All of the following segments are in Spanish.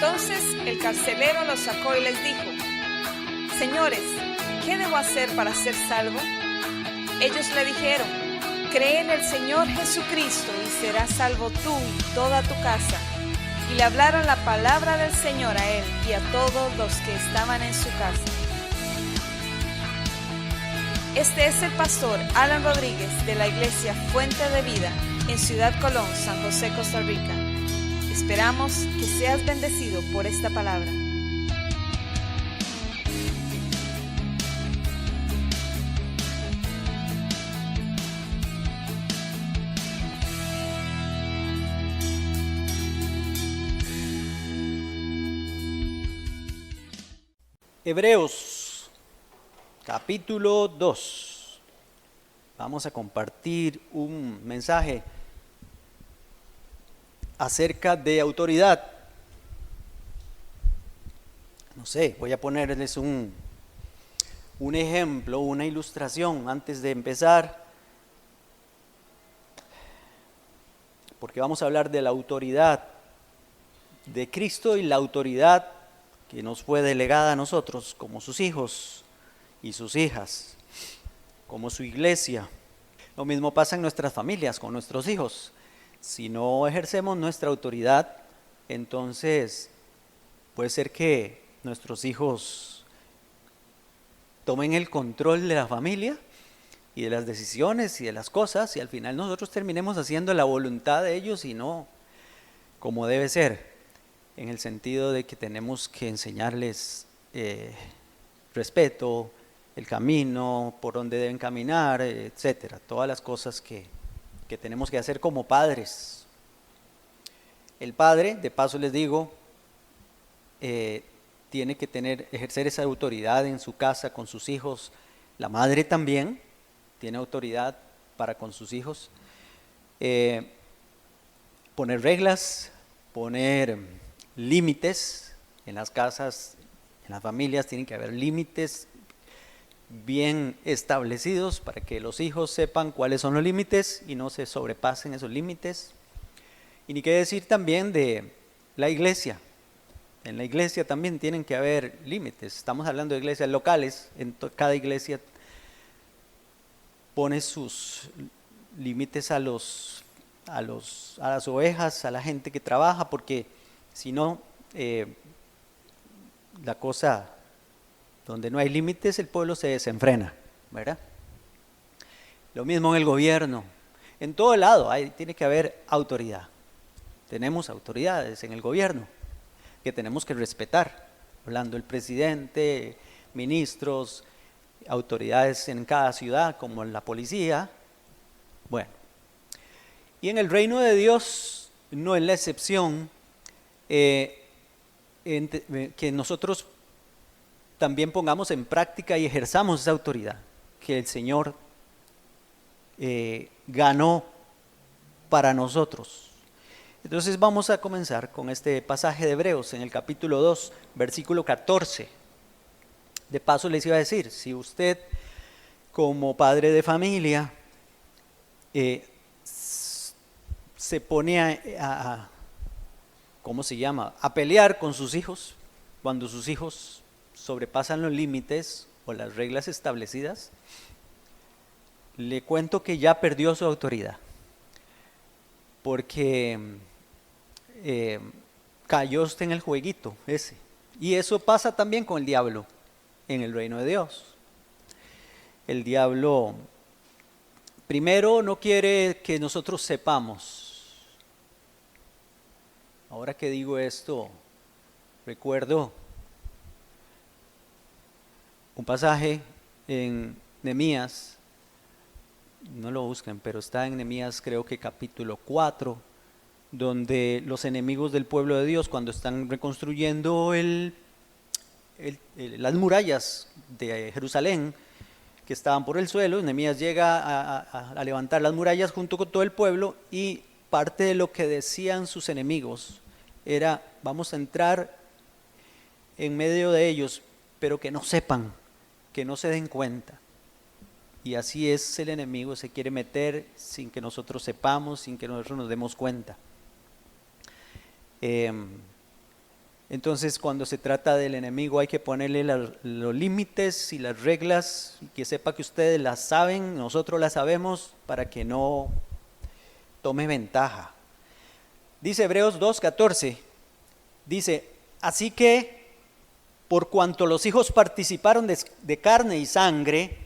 Entonces el carcelero los sacó y les dijo: Señores, ¿qué debo hacer para ser salvo? Ellos le dijeron: Cree en el Señor Jesucristo y serás salvo tú y toda tu casa. Y le hablaron la palabra del Señor a él y a todos los que estaban en su casa. Este es el pastor Alan Rodríguez de la iglesia Fuente de Vida en Ciudad Colón, San José, Costa Rica. Esperamos que seas bendecido por esta palabra. Hebreos, capítulo 2. Vamos a compartir un mensaje acerca de autoridad. No sé, voy a ponerles un ejemplo, una ilustración antes de empezar, porque vamos a hablar de la autoridad de Cristo y la autoridad que nos fue delegada a nosotros como sus hijos y sus hijas, como su iglesia. Lo mismo pasa en nuestras familias, con nuestros hijos. Si no ejercemos nuestra autoridad, entonces puede ser que nuestros hijos tomen el control de la familia y de las decisiones y de las cosas, y al final nosotros terminemos haciendo la voluntad de ellos y no como debe ser, en el sentido de que tenemos que enseñarles respeto, el camino, por donde deben caminar, etcétera, todas las cosas que tenemos que hacer como padres. El padre, de paso les digo, tiene que ejercer esa autoridad en su casa con sus hijos. La madre también tiene autoridad para con sus hijos. Poner reglas, poner límites en las casas, en las familias tienen que haber límites bien establecidos para que los hijos sepan cuáles son los límites y no se sobrepasen esos límites. Y ni qué decir también de la iglesia. En la iglesia también tienen que haber límites. Estamos hablando de iglesias locales, cada iglesia pone sus límites a las ovejas, a la gente que trabaja, porque si no, la cosa, donde no hay límites, el pueblo se desenfrena, ¿verdad? Lo mismo en el gobierno, en todo lado tiene que haber autoridad. Tenemos autoridades en el gobierno que tenemos que respetar, hablando del presidente, ministros, autoridades en cada ciudad, como en la policía. Bueno, y en el reino de Dios no es la excepción. Que nosotros también pongamos en práctica y ejerzamos esa autoridad que el Señor ganó para nosotros. Entonces vamos a comenzar con este pasaje de Hebreos en el capítulo 2, versículo 14. De paso les iba a decir, si usted como padre de familia se pone ¿cómo se llama?, a pelear con sus hijos, cuando sus hijos sobrepasan los límites o las reglas establecidas, le cuento que ya perdió su autoridad, porque cayó usted en el jueguito ese. Y eso pasa también con el diablo en el reino de Dios. El diablo, primero, no quiere que nosotros sepamos. Ahora que digo esto, recuerdo un pasaje en Nehemías, no lo busquen, pero está en Nehemías creo que capítulo 4, donde los enemigos del pueblo de Dios, cuando están reconstruyendo las murallas de Jerusalén, que estaban por el suelo, Nehemías llega a levantar las murallas junto con todo el pueblo, y parte de lo que decían sus enemigos era: vamos a entrar en medio de ellos, pero que no sepan, que no se den cuenta. Y así es el enemigo, se quiere meter sin que nosotros sepamos, sin que nosotros nos demos cuenta. Entonces, cuando se trata del enemigo hay que ponerle los límites y las reglas, que sepa que ustedes las saben, nosotros las sabemos, para que no tome ventaja. Dice Hebreos 2:14, dice, así que por cuanto los hijos participaron de carne y sangre,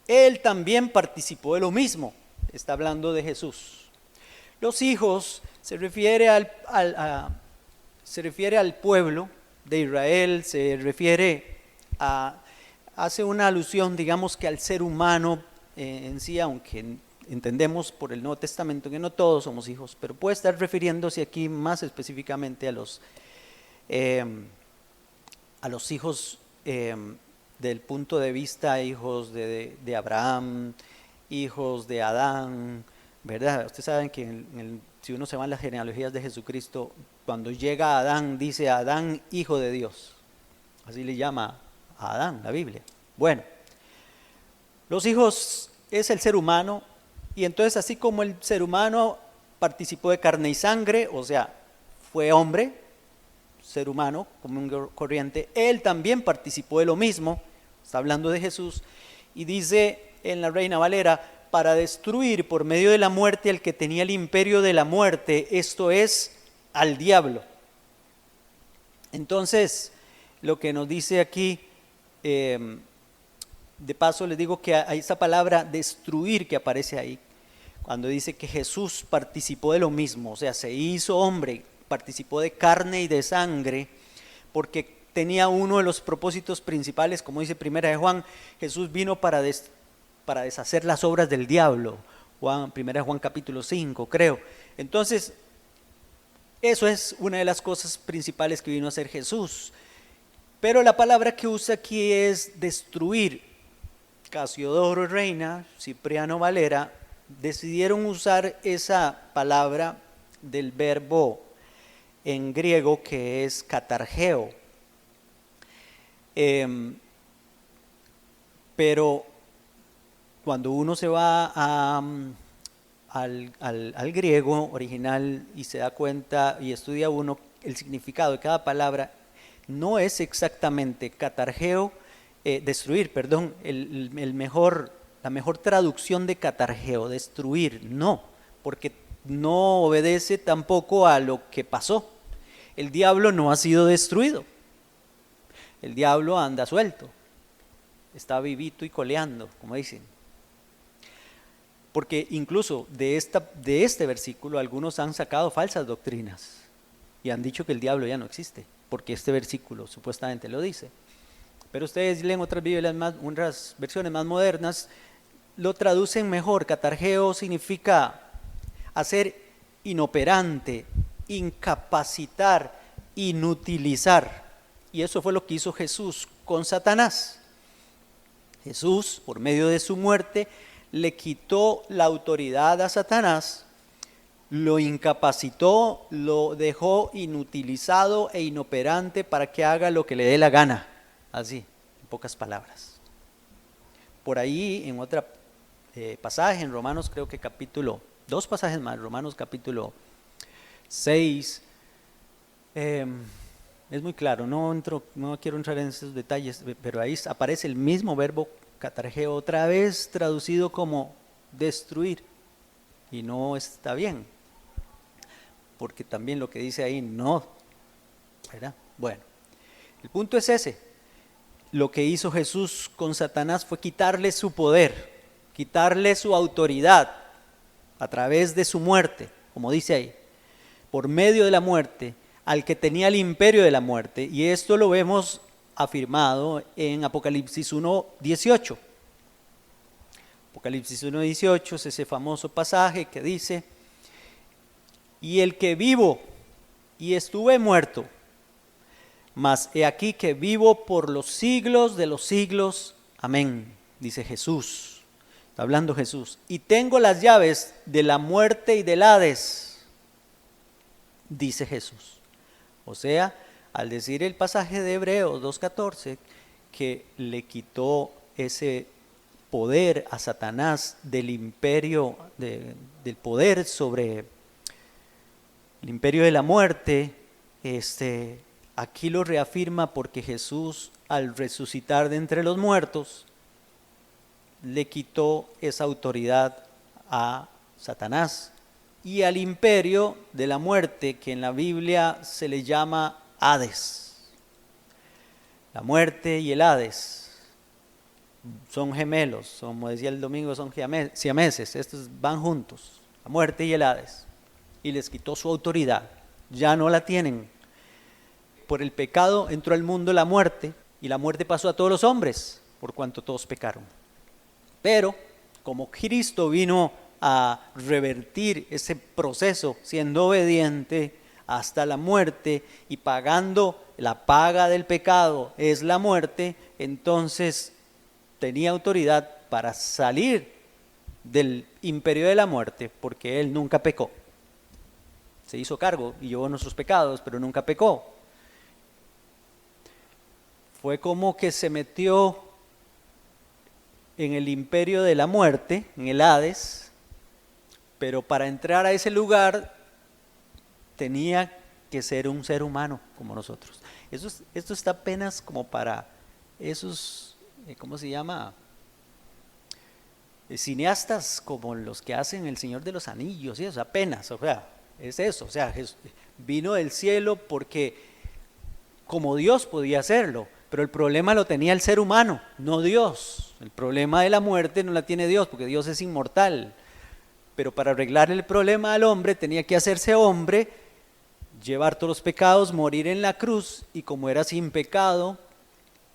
él también participó de lo mismo. Está hablando de Jesús. Los hijos se refiere al pueblo de Israel, hace una alusión, digamos, que al ser humano en sí, aunque entendemos por el Nuevo Testamento que no todos somos hijos, pero puede estar refiriéndose aquí más específicamente a los hijos del punto de vista, hijos de Abraham, hijos de Adán, ¿verdad? Ustedes saben que si uno se va en las genealogías de Jesucristo, cuando llega a Adán, dice Adán, hijo de Dios. Así le llama a Adán la Biblia. Bueno, los hijos es el ser humano, y entonces así como el ser humano participó de carne y sangre, o sea, fue hombre, ser humano, común corriente, él también participó de lo mismo, está hablando de Jesús, y dice en la Reina Valera, para destruir por medio de la muerte al que tenía el imperio de la muerte, esto es, al diablo. Entonces, lo que nos dice aquí, de paso les digo que hay esa palabra destruir que aparece ahí, cuando dice que Jesús participó de lo mismo, o sea, se hizo hombre, participó de carne y de sangre, porque tenía uno de los propósitos principales, como dice Primera de Juan, Jesús vino para deshacer las obras del diablo, Primera de Juan capítulo 5, creo. Entonces, eso es una de las cosas principales que vino a hacer Jesús. Pero la palabra que usa aquí es destruir. Casiodoro Reina, Cipriano Valera, decidieron usar esa palabra del verbo en griego que es katargeo. Pero cuando uno se va al griego original y se da cuenta y estudia uno el significado de cada palabra, no es exactamente katargeo, destruir, perdón, la mejor traducción de katargeo, destruir, no, porque no obedece tampoco a lo que pasó. El diablo no ha sido destruido, el diablo anda suelto, está vivito y coleando, como dicen. Porque incluso de este versículo algunos han sacado falsas doctrinas y han dicho que el diablo ya no existe, porque este versículo supuestamente lo dice. Pero ustedes leen otras Biblias, unas versiones más modernas, lo traducen mejor. Katargeo significa hacer inoperante, incapacitar, inutilizar. Y eso fue lo que hizo Jesús con Satanás. Jesús, por medio de su muerte, le quitó la autoridad a Satanás, lo incapacitó, lo dejó inutilizado e inoperante para que haga lo que le dé la gana. Así, en pocas palabras. Por ahí, en otro pasaje, en Romanos, creo que dos pasajes más, Romanos capítulo 6, es muy claro, no quiero entrar en esos detalles, pero ahí aparece el mismo verbo katargeo, otra vez traducido como destruir, y no está bien, porque también lo que dice ahí no, ¿verdad? Bueno, el punto es ese. Lo que hizo Jesús con Satanás fue quitarle su poder, quitarle su autoridad a través de su muerte, como dice ahí, por medio de la muerte, al que tenía el imperio de la muerte. Y esto lo vemos afirmado en Apocalipsis 1:18. Apocalipsis 1:18 es ese famoso pasaje que dice, y el que vivo y estuve muerto, mas he aquí que vivo por los siglos de los siglos. Amén, dice Jesús. Está hablando Jesús. Y tengo las llaves de la muerte y del Hades, dice Jesús. O sea, al decir el pasaje de Hebreos 2:14, que le quitó ese poder a Satanás del imperio, del poder sobre el imperio de la muerte, aquí lo reafirma porque Jesús, al resucitar de entre los muertos, le quitó esa autoridad a Satanás y al imperio de la muerte, que en la Biblia se le llama Hades. La muerte y el Hades son gemelos, como decía el domingo, son siameses, estos van juntos, la muerte y el Hades. Y les quitó su autoridad, ya no la tienen. Por el pecado entró al mundo la muerte, y la muerte pasó a todos los hombres, por cuanto todos pecaron. Pero como Cristo vino a revertir ese proceso, siendo obediente hasta la muerte y pagando la paga del pecado es la muerte, entonces tenía autoridad para salir del imperio de la muerte, porque Él nunca pecó. Se hizo cargo y llevó nuestros pecados, pero nunca pecó. Fue como que se metió en el imperio de la muerte, en el Hades, pero para entrar a ese lugar tenía que ser un ser humano como nosotros. Esto está apenas como para esos, ¿cómo se llama? Cineastas como los que hacen El Señor de los Anillos, y eso apenas, o sea, es eso, o sea, Jesús vino del cielo porque como Dios podía hacerlo, pero el problema lo tenía el ser humano, no Dios. El problema de la muerte no la tiene Dios, porque Dios es inmortal, pero para arreglar el problema al hombre tenía que hacerse hombre, llevar todos los pecados, morir en la cruz, y como era sin pecado,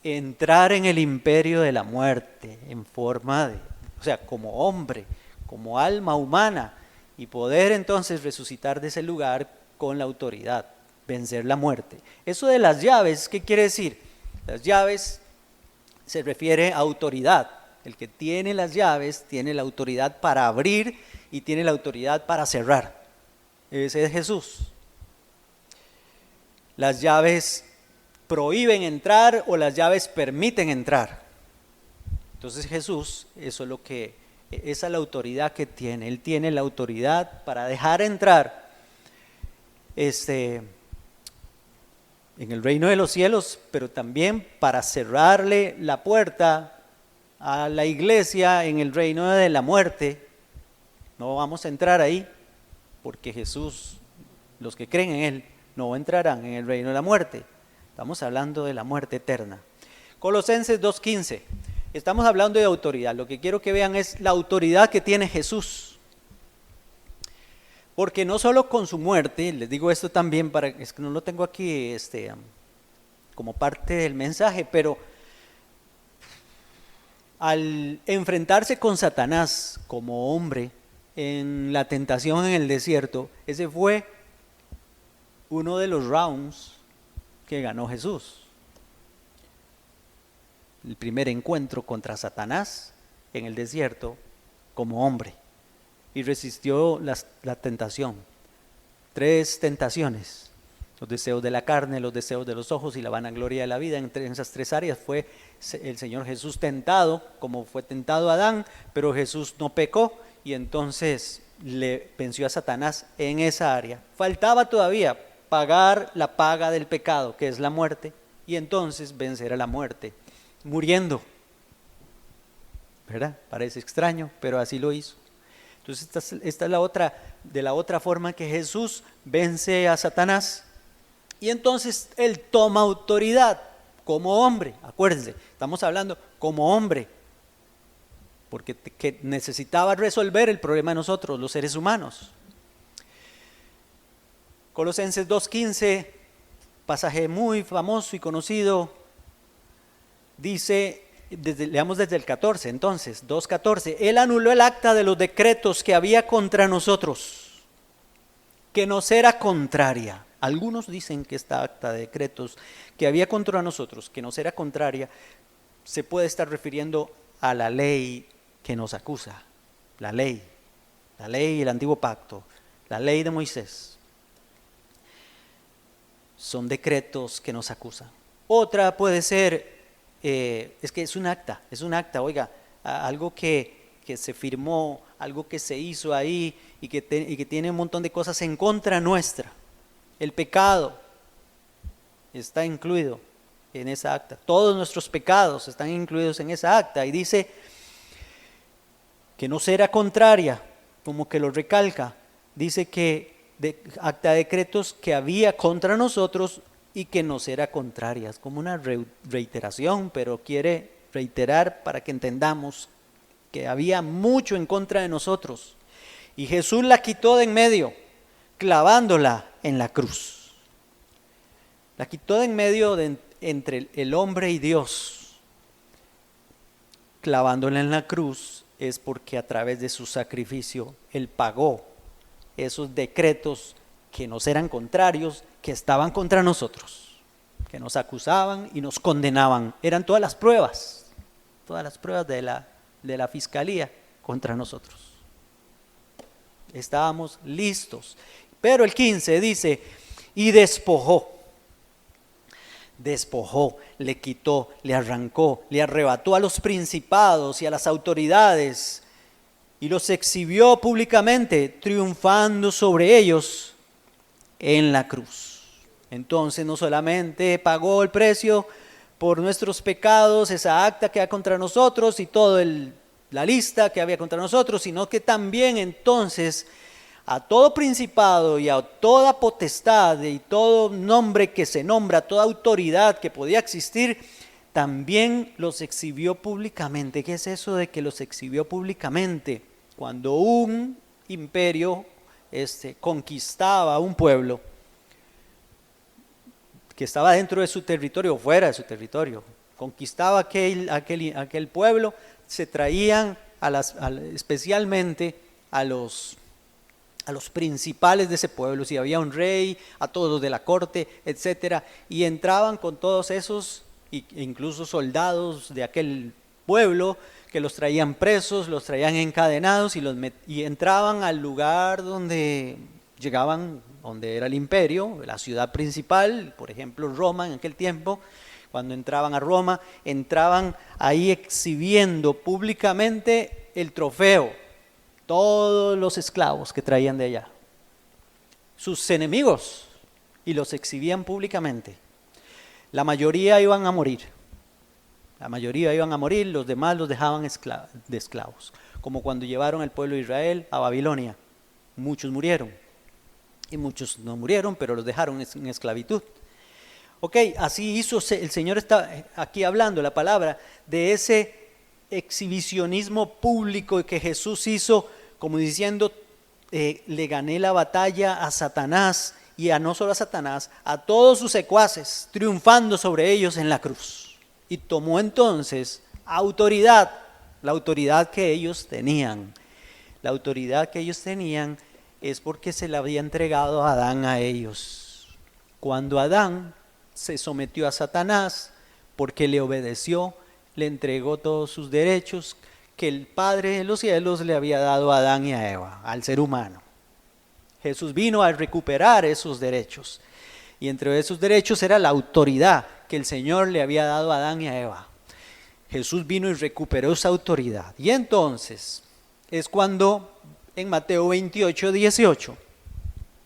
entrar en el imperio de la muerte en forma de, o sea, como hombre, como alma humana, y poder entonces resucitar de ese lugar con la autoridad, vencer la muerte. Eso de las llaves, ¿qué quiere decir? Las llaves se refiere a autoridad. El que tiene las llaves tiene la autoridad para abrir y tiene la autoridad para cerrar. Ese es Jesús. Las llaves prohíben entrar o las llaves permiten entrar. Entonces Jesús, eso es lo que, esa es la autoridad que tiene. Él tiene la autoridad para dejar entrar en el reino de los cielos, pero también para cerrarle la puerta a la iglesia en el reino de la muerte. No vamos a entrar ahí, porque Jesús, los que creen en Él, no entrarán en el reino de la muerte. Estamos hablando de la muerte eterna. Colosenses 2:15. Estamos hablando de autoridad. Lo que quiero que vean es la autoridad que tiene Jesús. Porque no solo con su muerte, les digo esto también, es que no lo tengo aquí como parte del mensaje, pero al enfrentarse con Satanás como hombre en la tentación en el desierto, ese fue uno de los rounds que ganó Jesús. El primer encuentro contra Satanás en el desierto como hombre, y resistió la tentación. 3 tentaciones: los deseos de la carne, los deseos de los ojos y la vanagloria de la vida. En esas 3 áreas fue el Señor Jesús tentado, como fue tentado Adán, pero Jesús no pecó y entonces le venció a Satanás en esa área. Faltaba todavía pagar la paga del pecado, que es la muerte, y entonces vencer a la muerte, muriendo. ¿Verdad? Parece extraño, pero así lo hizo. Entonces esta es la otra forma que Jesús vence a Satanás. Y entonces Él toma autoridad como hombre. Acuérdense, estamos hablando como hombre, porque que necesitaba resolver el problema de nosotros, los seres humanos. Colosenses 2:15, pasaje muy famoso y conocido, dice, leamos desde el 14, entonces, 2:14, Él anuló el acta de los decretos que había contra nosotros, que nos era contraria. Algunos dicen que esta acta de decretos que había contra nosotros, que nos era contraria, se puede estar refiriendo a la ley que nos acusa. La ley y el antiguo pacto, la ley de Moisés. Son decretos que nos acusan. Otra puede ser, es que es un acta, oiga, algo que se firmó, algo que se hizo ahí y que tiene un montón de cosas en contra nuestra. El pecado, está incluido en esa acta. Todos nuestros pecados están incluidos en esa acta. Y dice que no será contraria, como que lo recalca. Dice que acta de decretos que había contra nosotros y que no será contraria. Es como una reiteración, pero quiere reiterar para que entendamos que había mucho en contra de nosotros. Y Jesús la quitó de en medio, clavándola en la cruz. La quitó de en medio entre el hombre y Dios. Clavándola en la cruz es porque a través de su sacrificio Él pagó esos decretos que nos eran contrarios, que estaban contra nosotros, que nos acusaban y nos condenaban. Eran todas las pruebas de la fiscalía contra nosotros. Estábamos listos. Pero el 15 dice, y despojó, le quitó, le arrancó, le arrebató a los principados y a las autoridades y los exhibió públicamente, triunfando sobre ellos en la cruz. Entonces no solamente pagó el precio por nuestros pecados, esa acta que había contra nosotros y toda la lista que había contra nosotros, sino que también entonces a todo principado y a toda potestad y todo nombre que se nombra, toda autoridad que podía existir, también los exhibió públicamente. ¿Qué es eso de que los exhibió públicamente? Cuando un imperio conquistaba a un pueblo que estaba dentro de su territorio o fuera de su territorio, conquistaba aquel pueblo, se traían especialmente a los principales de ese pueblo, si había un rey, a todos los de la corte, etcétera, y entraban con todos esos, incluso soldados de aquel pueblo, que los traían presos, los traían encadenados y entraban al lugar donde llegaban, donde era el imperio, la ciudad principal, por ejemplo Roma en aquel tiempo. Cuando entraban a Roma, entraban ahí exhibiendo públicamente el trofeo, todos los esclavos que traían de allá, sus enemigos, y los exhibían públicamente. La mayoría iban a morir, los demás los dejaban de esclavos, como cuando llevaron al pueblo de Israel a Babilonia. Muchos murieron y muchos no murieron, pero los dejaron en esclavitud. Ok, así hizo el Señor. Está aquí hablando la palabra de ese exhibicionismo público que Jesús hizo, como diciendo, le gané la batalla a Satanás, y no solo a Satanás, a todos sus secuaces, triunfando sobre ellos en la cruz. Y tomó entonces autoridad, la autoridad que ellos tenían. La autoridad que ellos tenían es porque se la había entregado a Adán a ellos. Cuando Adán se sometió a Satanás, porque le obedeció, le entregó todos sus derechos que el Padre de los cielos le había dado a Adán y a Eva, al ser humano. Jesús vino a recuperar esos derechos, y entre esos derechos era la autoridad que el Señor le había dado a Adán y a Eva. Jesús vino y recuperó esa autoridad. Y entonces es cuando en Mateo 28, 18,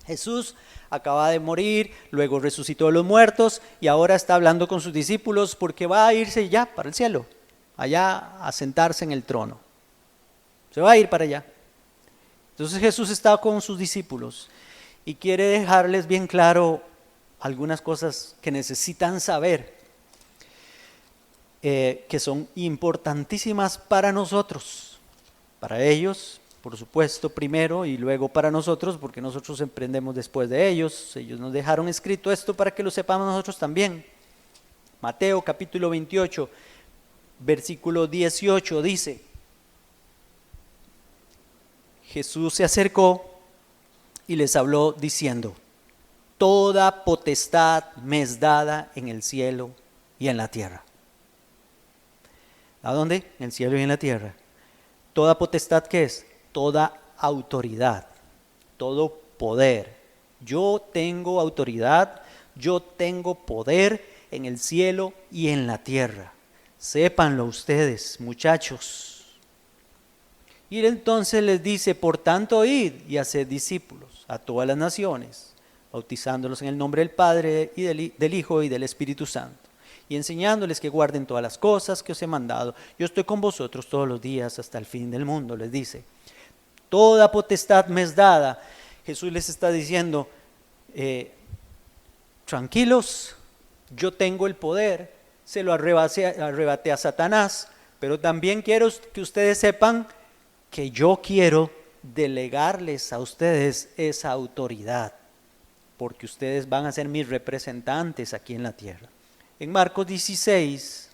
Jesús acaba de morir, luego resucitó de los muertos y ahora está hablando con sus discípulos porque va a irse ya para el cielo, allá a sentarse en el trono. Se va a ir para allá. Entonces Jesús está con sus discípulos y quiere dejarles bien claro algunas cosas que necesitan saber, que son importantísimas para nosotros, para ellos, por supuesto, primero, y luego para nosotros, porque nosotros emprendemos después de ellos. Ellos nos dejaron escrito esto para que lo sepamos nosotros también. Mateo capítulo 28, versículo 18 dice: Jesús se acercó y les habló diciendo: toda potestad me es dada en el cielo y en la tierra. ¿A dónde? En el cielo y en la tierra. Toda potestad, ¿qué es? Toda autoridad, todo poder. Yo tengo autoridad, yo tengo poder en el cielo y en la tierra. Sépanlo ustedes, muchachos. Y entonces les dice: por tanto, id y haced discípulos a todas las naciones, bautizándolos en el nombre del Padre y del Hijo y del Espíritu Santo, y enseñándoles que guarden todas las cosas que os he mandado. Yo estoy con vosotros todos los días hasta el fin del mundo, les dice. Toda potestad me es dada. Jesús les está diciendo, tranquilos, yo tengo el poder, se lo arrebaté a Satanás, pero también quiero que ustedes sepan que yo quiero delegarles a ustedes esa autoridad, porque ustedes van a ser mis representantes aquí en la tierra. En Marcos 16,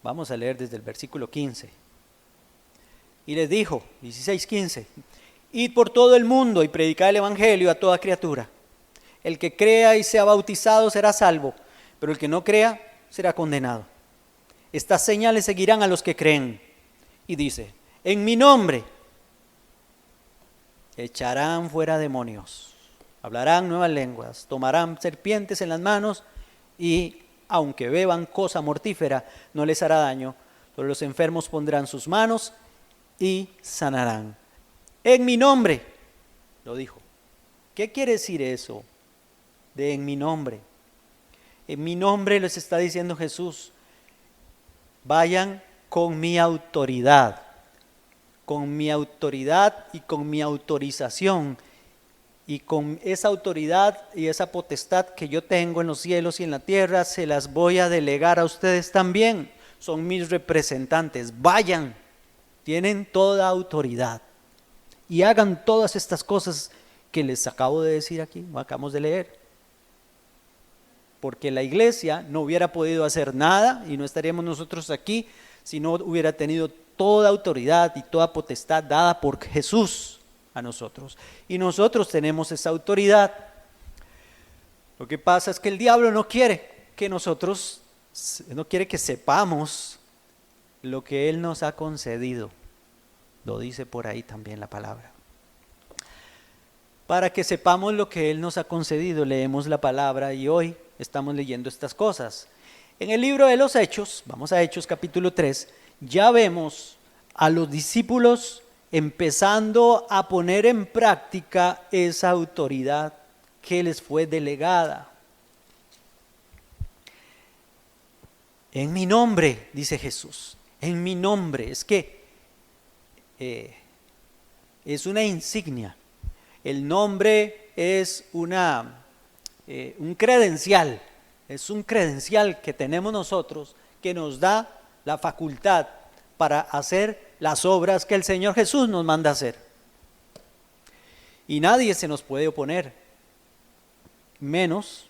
vamos a leer desde el versículo 15. Y les dijo, 16:15, id por todo el mundo y predicad el evangelio a toda criatura. El que crea y sea bautizado será salvo, pero el que no crea será condenado. Estas señales seguirán a los que creen. Y dice, en mi nombre echarán fuera demonios, hablarán nuevas lenguas, tomarán serpientes en las manos y aunque beban cosa mortífera no les hará daño. Sobre los enfermos pondrán sus manos y sanarán. En mi nombre, lo dijo. ¿Qué quiere decir eso de en mi nombre? En mi nombre les está diciendo Jesús, vayan con mi autoridad y con mi autorización, y con esa autoridad y esa potestad que yo tengo en los cielos y en la tierra, se las voy a delegar a ustedes también. Son mis representantes, vayan, tienen toda autoridad y hagan todas estas cosas que les acabo de decir aquí, o acabamos de leer. Porque la iglesia no hubiera podido hacer nada y no estaríamos nosotros aquí si no hubiera tenido toda autoridad y toda potestad dada por Jesús a nosotros. Y nosotros tenemos esa autoridad. Lo que pasa es que el diablo no quiere que sepamos lo que Él nos ha concedido. Lo dice por ahí también la palabra. Para que sepamos lo que Él nos ha concedido, leemos la palabra y hoy estamos leyendo estas cosas. En el libro de los Hechos, vamos a Hechos capítulo 3, ya vemos a los discípulos empezando a poner en práctica esa autoridad que les fue delegada. En mi nombre, dice Jesús, en mi nombre, es que es una insignia. El nombre es un credencial, es un credencial que tenemos nosotros que nos da la facultad para hacer las obras que el Señor Jesús nos manda hacer. Y nadie se nos puede oponer, menos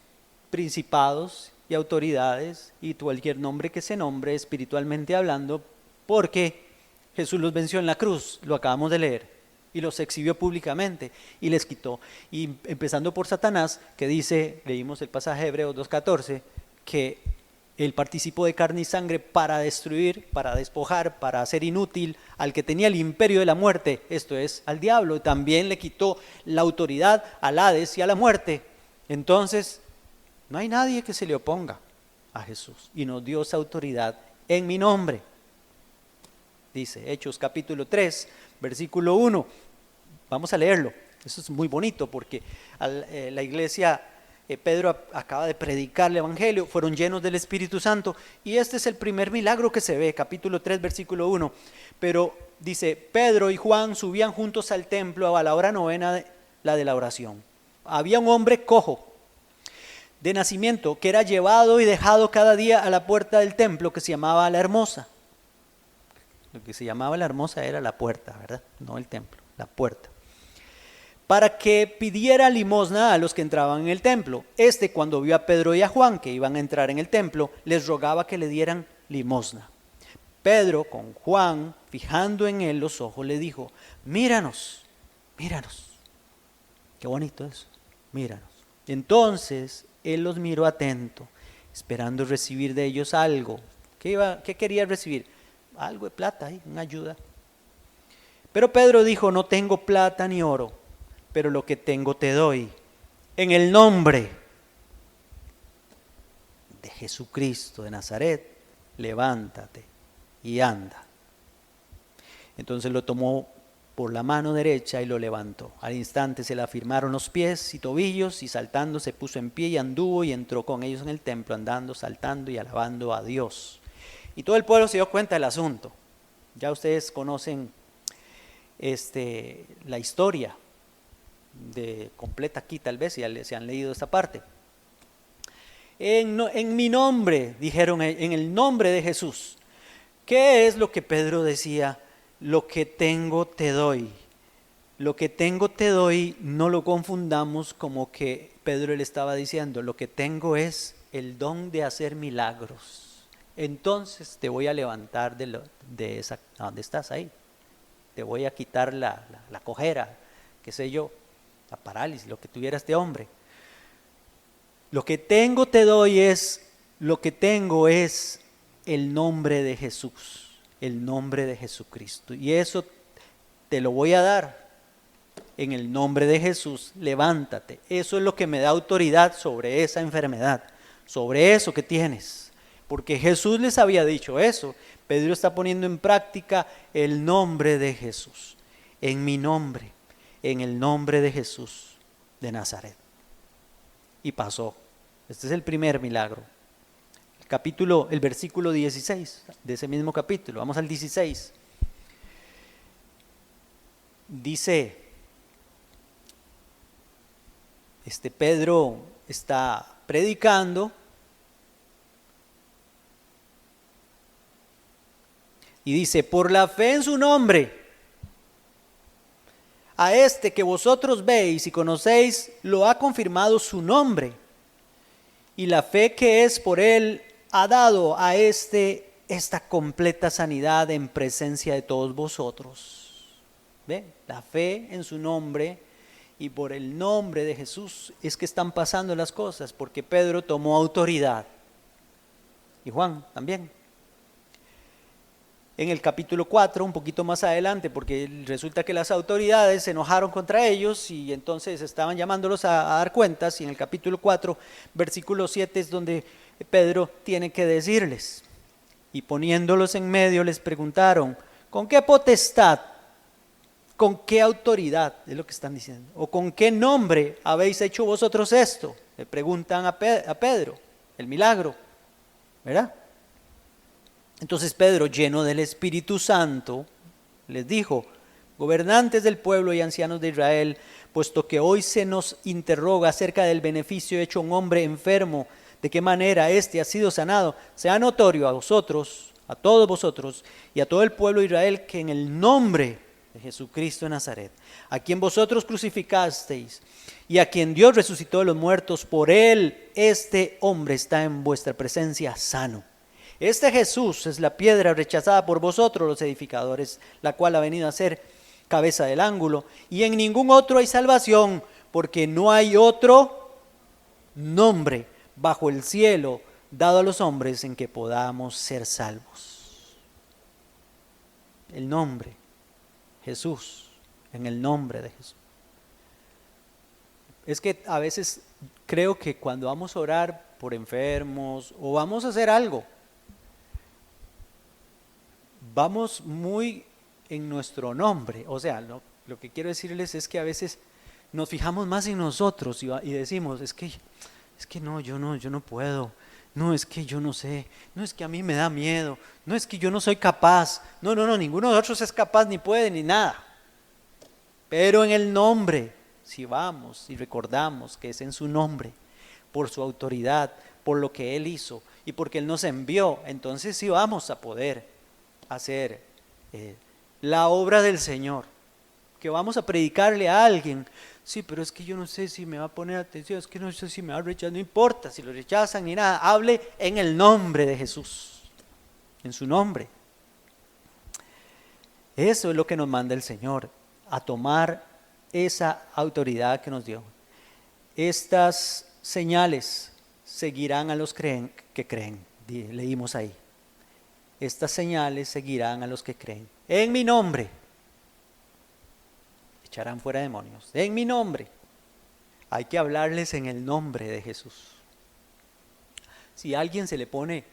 principados y autoridades y cualquier nombre que se nombre espiritualmente hablando, porque Jesús los venció en la cruz, lo acabamos de leer. Y los exhibió públicamente y les quitó. Y empezando por Satanás, que dice, leímos el pasaje de Hebreos 2:14, que él participó de carne y sangre para destruir, para despojar, para hacer inútil al que tenía el imperio de la muerte, esto es, al diablo. También le quitó la autoridad al Hades y a la muerte. Entonces, no hay nadie que se le oponga a Jesús y nos dio esa autoridad en mi nombre. Dice Hechos capítulo 3, versículo 1. Vamos a leerlo. Eso es muy bonito porque la iglesia, Pedro acaba de predicar el evangelio, fueron llenos del Espíritu Santo y este es el primer milagro que se ve, capítulo 3, versículo 1. Pero dice, Pedro y Juan subían juntos al templo a la hora novena, la de la oración. Había un hombre cojo de nacimiento que era llevado y dejado cada día a la puerta del templo que se llamaba La Hermosa. Lo que se llamaba La Hermosa era la puerta, ¿verdad? No el templo, la puerta. Para que pidiera limosna a los que entraban en el templo. Cuando vio a Pedro y a Juan que iban a entrar en el templo, les rogaba que le dieran limosna. Pedro, con Juan, fijando en él los ojos, le dijo, míranos, míranos. Qué bonito eso, míranos. Entonces, él los miró atento, esperando recibir de ellos algo. ¿Qué quería recibir? Algo de plata, una ayuda. Pero Pedro dijo, no tengo plata ni oro, pero lo que tengo te doy. En el nombre de Jesucristo de Nazaret, levántate y anda. Entonces lo tomó por la mano derecha y lo levantó. Al instante se le afirmaron los pies y tobillos, y saltando se puso en pie y anduvo y entró con ellos en el templo, andando, saltando y alabando a Dios. Y todo el pueblo se dio cuenta del asunto. Ya ustedes conocen la historia completa aquí, tal vez, si ya se han leído esta parte. En mi nombre, dijeron, en el nombre de Jesús. ¿Qué es lo que Pedro decía? Lo que tengo te doy. Lo que tengo te doy, no lo confundamos como que Pedro le estaba diciendo, lo que tengo es el don de hacer milagros. Entonces te voy a levantar de esa, ¿dónde estás ahí? Te voy a quitar la cojera, qué sé yo, la parálisis, lo que tuviera este hombre. Lo que tengo te doy lo que tengo es el nombre de Jesús, el nombre de Jesucristo. Y eso te lo voy a dar en el nombre de Jesús, levántate. Eso es lo que me da autoridad sobre esa enfermedad, sobre eso que tienes. Porque Jesús les había dicho eso. Pedro está poniendo en práctica el nombre de Jesús. En mi nombre, en el nombre de Jesús de Nazaret. Y pasó. Este es el primer milagro. El versículo 16 de ese mismo capítulo. Vamos al 16. Dice, Pedro está predicando y dice, por la fe en su nombre, a que vosotros veis y conocéis, lo ha confirmado su nombre. Y la fe que es por él ha dado a esta completa sanidad en presencia de todos vosotros. ¿Ve? La fe en su nombre y por el nombre de Jesús es que están pasando las cosas, porque Pedro tomó autoridad. Y Juan también. En el capítulo 4, un poquito más adelante, porque resulta que las autoridades se enojaron contra ellos y entonces estaban llamándolos a dar cuentas, y en el capítulo 4, versículo 7 es donde Pedro tiene que decirles, y poniéndolos en medio les preguntaron, ¿con qué potestad, con qué autoridad, es lo que están diciendo, o con qué nombre habéis hecho vosotros esto? Le preguntan a Pedro, el milagro, ¿verdad? Entonces Pedro, lleno del Espíritu Santo, les dijo, gobernantes del pueblo y ancianos de Israel, puesto que hoy se nos interroga acerca del beneficio hecho a un hombre enfermo, de qué manera ha sido sanado, sea notorio a vosotros, a todos vosotros y a todo el pueblo de Israel, que en el nombre de Jesucristo de Nazaret, a quien vosotros crucificasteis y a quien Dios resucitó de los muertos, por él este hombre está en vuestra presencia sano. Este Jesús es la piedra rechazada por vosotros los edificadores, la cual ha venido a ser cabeza del ángulo, y en ningún otro hay salvación, porque no hay otro nombre bajo el cielo dado a los hombres en que podamos ser salvos. El nombre, Jesús, en el nombre de Jesús. Es que a veces creo que cuando vamos a orar por enfermos o vamos a hacer algo, vamos muy en nuestro nombre. O sea, lo que quiero decirles es que a veces nos fijamos más en nosotros y decimos, es que no, yo no puedo, no, es que yo no sé, no, es que a mí me da miedo, no, es que yo no soy capaz, no, ninguno de nosotros es capaz, ni puede, ni nada. Pero en el nombre, si vamos y recordamos que es en su nombre, por su autoridad, por lo que Él hizo y porque Él nos envió, entonces sí vamos a poder hacer la obra del Señor, que vamos a predicarle a alguien. Sí, pero es que yo no sé si me va a poner atención, es que no sé si me va a rechazar, no importa si lo rechazan ni nada, hable en el nombre de Jesús, en su nombre. Eso es lo que nos manda el Señor, a tomar esa autoridad que nos dio. Estas señales seguirán a los que creen, leímos ahí. Estas señales seguirán a los que creen. En mi nombre echarán fuera demonios. En mi nombre. Hay que hablarles en el nombre de Jesús. Si a alguien se le pone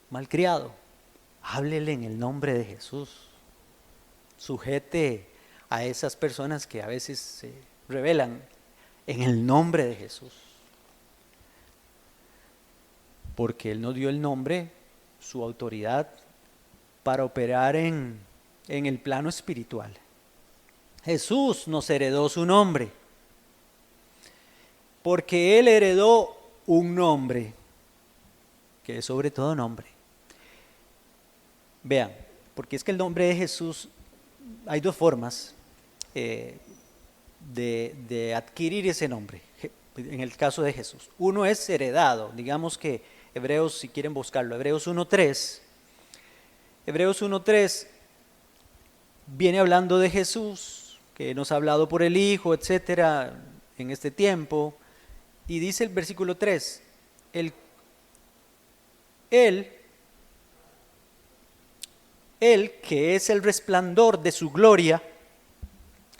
malcriado, háblele en el nombre de Jesús. sujete a esas personas que a veces se rebelan en el nombre de Jesús. Porque Él nos dio el nombre, su autoridad, para operar en el plano espiritual. Jesús nos heredó su nombre, porque Él heredó un nombre, que es sobre todo nombre. Vean, porque es que el nombre de Jesús, hay dos formas de adquirir ese nombre, en el caso de Jesús. Uno es heredado, digamos que Hebreos, si quieren buscarlo, Hebreos 1.3 viene hablando de Jesús, que nos ha hablado por el Hijo, etcétera, en este tiempo, y dice el versículo 3, Él que es el resplandor de su gloria,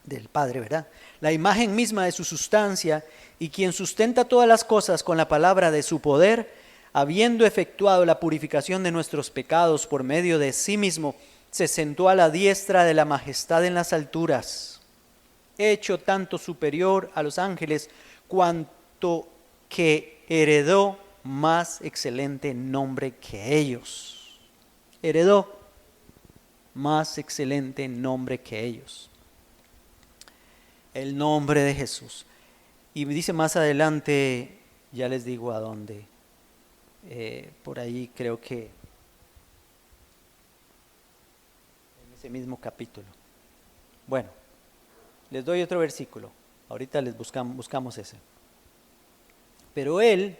del Padre, ¿verdad? La imagen misma de su sustancia, y quien sustenta todas las cosas con la palabra de su poder, habiendo efectuado la purificación de nuestros pecados por medio de sí mismo, se sentó a la diestra de la majestad en las alturas, hecho tanto superior a los ángeles, cuanto que heredó más excelente nombre que ellos. Heredó más excelente nombre que ellos. El nombre de Jesús. Y dice más adelante, ya les digo a dónde, por ahí creo que en ese mismo capítulo. Bueno, les doy otro versículo, ahorita les buscamos ese. Pero Él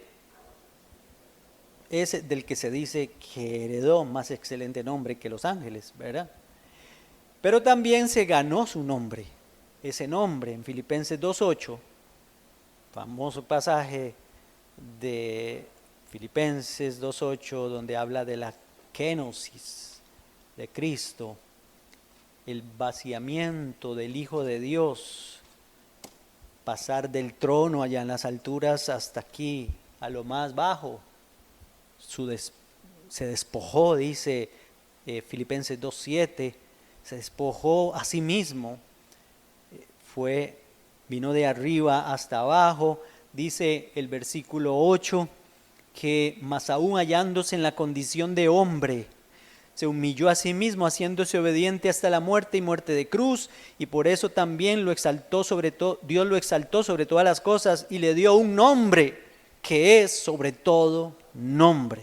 es del que se dice que heredó más excelente nombre que los ángeles, ¿verdad? Pero también se ganó su nombre, ese nombre en Filipenses 2.8, famoso pasaje de Filipenses 2.8, donde habla de la kenosis de Cristo, el vaciamiento del Hijo de Dios, pasar del trono allá en las alturas hasta aquí, a lo más bajo. Se despojó, dice Filipenses 2.7, se despojó a sí mismo, vino de arriba hasta abajo. Dice el versículo 8 que más aún hallándose en la condición de hombre, se humilló a sí mismo, haciéndose obediente hasta la muerte y muerte de cruz, y por eso también Dios lo exaltó sobre todas las cosas y le dio un nombre que es sobre todo nombre.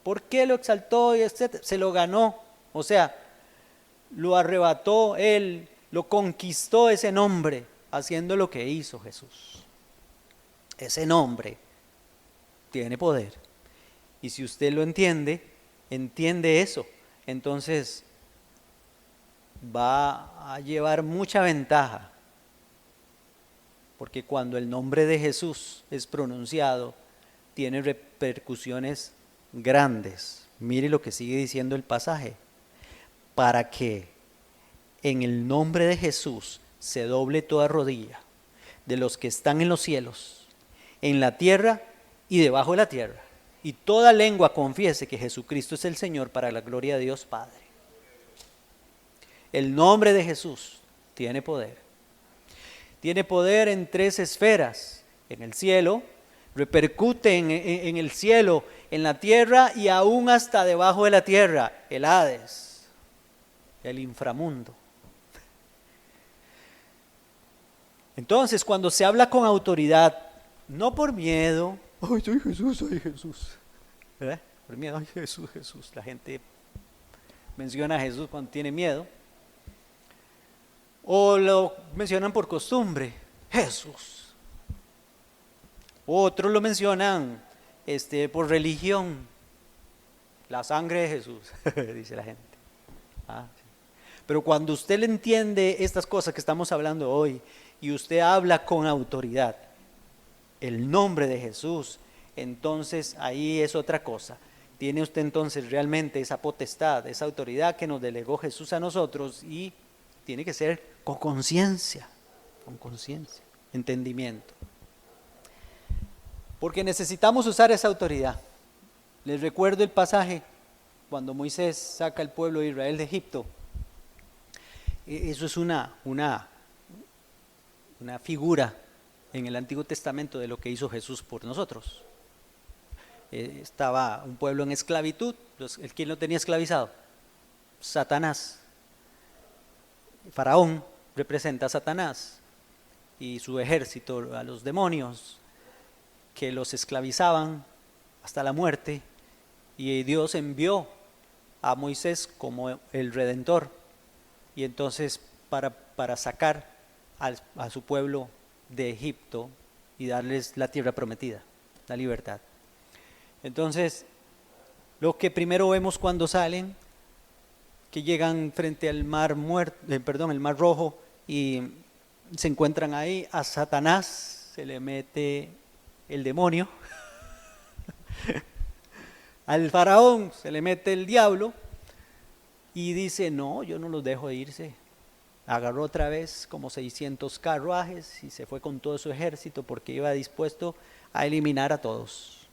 ¿Por qué lo exaltó? Se lo ganó, o sea, lo arrebató Él, lo conquistó ese nombre, haciendo lo que hizo Jesús. Ese nombre tiene poder. Y si usted lo entiende eso, entonces va a llevar mucha ventaja. Porque cuando el nombre de Jesús es pronunciado, tiene repercusiones grandes. Mire lo que sigue diciendo el pasaje. Para que en el nombre de Jesús se doble toda rodilla de los que están en los cielos, en la tierra y debajo de la tierra, y toda lengua confiese que Jesucristo es el Señor, para la gloria de Dios Padre. El nombre de Jesús tiene poder. Tiene poder en tres esferas: en el cielo, repercute en el cielo, en la tierra y aún hasta debajo de la tierra, el Hades, el inframundo. Entonces, cuando se habla con autoridad, no por miedo, ay, soy Jesús, ¿verdad? Por miedo, ay, Jesús. La gente menciona a Jesús cuando tiene miedo. O lo mencionan por costumbre, Jesús. Otros lo mencionan por religión, la sangre de Jesús, dice la gente. Sí. Pero cuando usted le entiende estas cosas que estamos hablando hoy, y usted habla con autoridad, el nombre de Jesús, entonces ahí es otra cosa. Tiene usted entonces realmente esa potestad, esa autoridad que nos delegó Jesús a nosotros, y tiene que ser con conciencia, entendimiento. Porque necesitamos usar esa autoridad. Les recuerdo el pasaje cuando Moisés saca al pueblo de Israel de Egipto. Eso es una figura en el Antiguo Testamento de lo que hizo Jesús por nosotros. Estaba un pueblo en esclavitud. ¿Quién lo tenía esclavizado? Satanás. Faraón representa a Satanás y su ejército, a los demonios que los esclavizaban hasta la muerte, y Dios envió a Moisés como el Redentor, y entonces para sacar a su pueblo de Egipto y darles la tierra prometida, la libertad. Entonces, lo que primero vemos cuando salen, que llegan frente al mar el mar Rojo, y se encuentran ahí a Satanás, se le mete el demonio, al faraón se le mete el diablo, y dice, no, yo no los dejo irse. Agarró otra vez como 600 carruajes y se fue con todo su ejército porque iba dispuesto a eliminar a todos.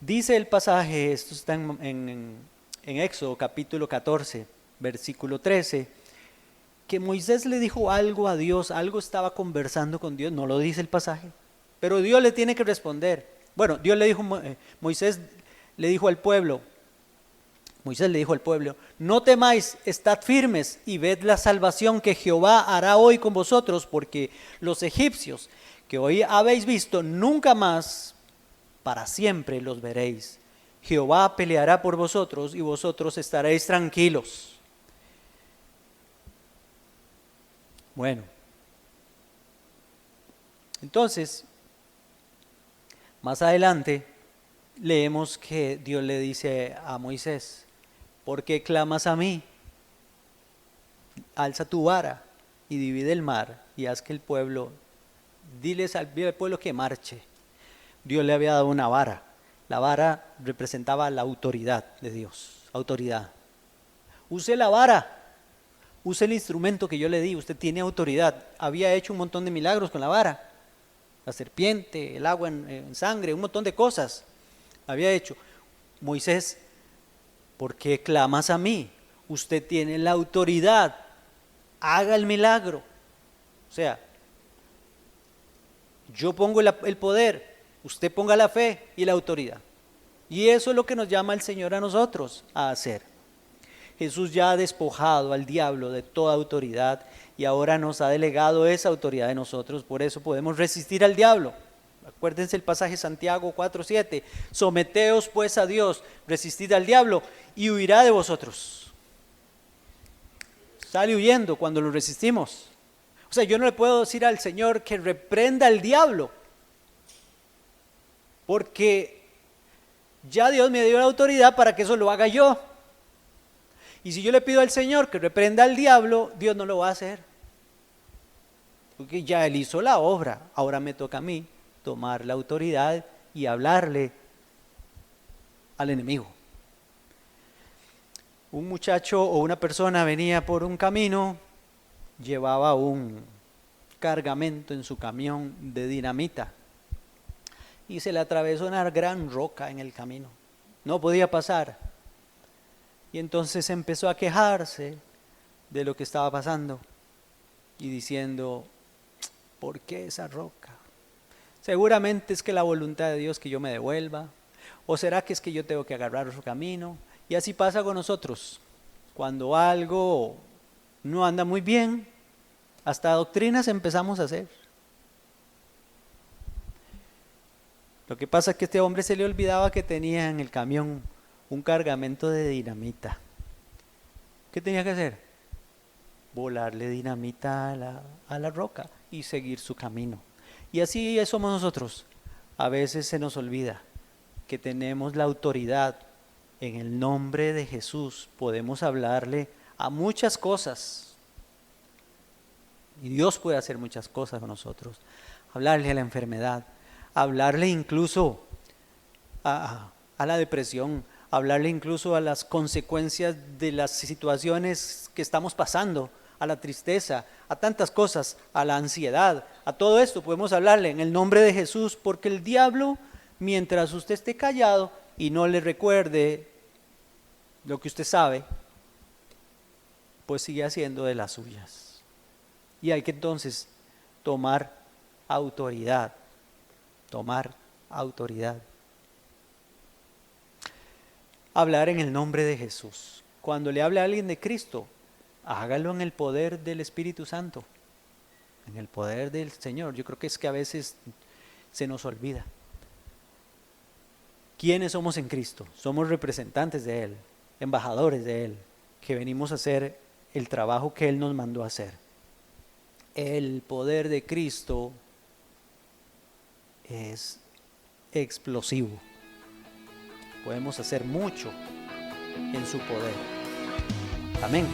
Dice el pasaje, esto está en Éxodo capítulo 14, versículo 13, que Moisés le dijo algo a Dios, algo estaba conversando con Dios, no lo dice el pasaje, pero Dios le tiene que responder. Bueno, Dios le dijo, Moisés le dijo al pueblo, no temáis, estad firmes y ved la salvación que Jehová hará hoy con vosotros, porque los egipcios que hoy habéis visto, nunca más para siempre los veréis. Jehová peleará por vosotros y vosotros estaréis tranquilos. Bueno, entonces, más adelante leemos que Dios le dice a Moisés, ¿por qué clamas a mí? Alza tu vara y divide el mar y haz que el pueblo, diles al pueblo que marche. Dios le había dado una vara. La vara representaba la autoridad de Dios, autoridad. Use la vara. Use el instrumento que yo le di, usted tiene autoridad. Había hecho un montón de milagros con la vara. La serpiente, el agua en sangre, un montón de cosas había hecho. Moisés, ¿por qué clamas a mí? Usted tiene la autoridad. Haga el milagro. O sea, yo pongo el poder, usted ponga la fe y la autoridad. Y eso es lo que nos llama el Señor a nosotros a hacer. Jesús ya ha despojado al diablo de toda autoridad y ahora nos ha delegado esa autoridad de nosotros, por eso podemos resistir al diablo. Acuérdense el pasaje Santiago 4:7, someteos pues a Dios, resistid al diablo y huirá de vosotros. Sale huyendo cuando lo resistimos. O sea, yo no le puedo decir al Señor que reprenda al diablo, porque ya Dios me dio la autoridad para que eso lo haga yo. Y si yo le pido al Señor que reprenda al diablo, Dios no lo va a hacer. Porque ya Él hizo la obra, ahora me toca a mí tomar la autoridad y hablarle al enemigo. Un muchacho o una persona venía por un camino, llevaba un cargamento en su camión de dinamita y se le atravesó una gran roca en el camino. No podía pasar. Y entonces empezó a quejarse de lo que estaba pasando y diciendo, ¿por qué esa roca? Seguramente es que la voluntad de Dios que yo me devuelva, o será que es que yo tengo que agarrar otro camino. Y así pasa con nosotros. Cuando algo no anda muy bien, hasta doctrinas empezamos a hacer. Lo que pasa es que a este hombre se le olvidaba que tenía en el camión un cargamento de dinamita. ¿Qué tenía que hacer? Volarle dinamita a la roca y seguir su camino. Y así somos nosotros. A veces se nos olvida que tenemos la autoridad. En el nombre de Jesús podemos hablarle a muchas cosas. Y Dios puede hacer muchas cosas con nosotros. Hablarle a la enfermedad, hablarle incluso a la depresión, hablarle incluso a las consecuencias de las situaciones que estamos pasando, a la tristeza, a tantas cosas, a la ansiedad, a todo esto podemos hablarle en el nombre de Jesús, porque el diablo, mientras usted esté callado y no le recuerde lo que usted sabe, pues sigue haciendo de las suyas. Y hay que entonces tomar autoridad, tomar autoridad. Hablar en el nombre de Jesús. Cuando le hable a alguien de Cristo, hágalo en el poder del Espíritu Santo, en el poder del Señor. Yo creo que es que a veces se nos olvida. ¿Quiénes somos en Cristo? Somos representantes de Él, embajadores de Él, que venimos a hacer el trabajo que Él nos mandó a hacer. El poder de Cristo es explosivo. Podemos hacer mucho en su poder. Amén.